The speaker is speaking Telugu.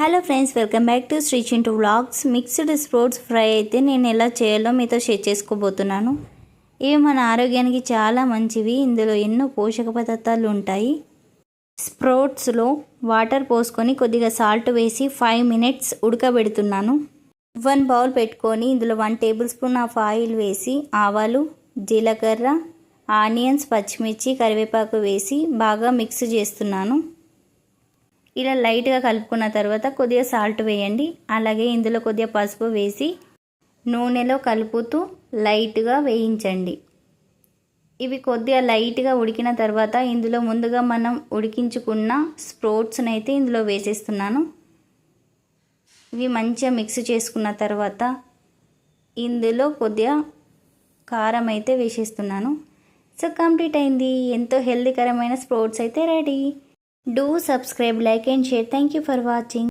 Hello friends, welcome back to Sri Chintu vlogs. Mixed sprouts fry అయితే నేను ఎలా చేయాలో మీతో షేర్ చేసుకోబోతున్నాను. ఇవి మన ఆరోగ్యానికి చాలా మంచివి. ఇందులో ఎన్నో పోషక పదార్థాలు ఉంటాయి. స్ప్రౌట్స్లో వాటర్ పోసుకొని కొద్దిగా సాల్ట్ వేసి 5 మినిట్స్ ఉడకబెడుతున్నాను. 1 బౌల్ పెట్టుకొని ఇందులో 1 టేబుల్ స్పూన్ ఆఫ్ ఆయిల్ వేసి ఆవాలు, జీలకర్ర, ఆనియన్స్, పచ్చిమిర్చి, కరివేపాకు వేసి బాగా మిక్స్ చేస్తున్నాను. ఇలా లైట్గా కలుపుకున్న తర్వాత కొద్దిగా సాల్ట్ వేయండి. అలాగే ఇందులో కొద్దిగా పసుపు వేసి నూనెలో కలుపుతూ లైట్గా వేయించండి. ఇవి కొద్దిగా లైట్గా ఉడికిన తర్వాత ఇందులో ముందుగా మనం ఉడికించుకున్న స్ప్రౌట్స్ని అయితే ఇందులో వేసేస్తున్నాను. ఇవి మంచిగా మిక్స్ చేసుకున్న తర్వాత ఇందులో కొద్దిగా కారం అయితే వేసేస్తున్నాను. సో కంప్లీట్ అయింది. ఎంతో హెల్దీకరమైన స్ప్రౌట్స్ అయితే ready. Do subscribe, like and share. Thank you for watching.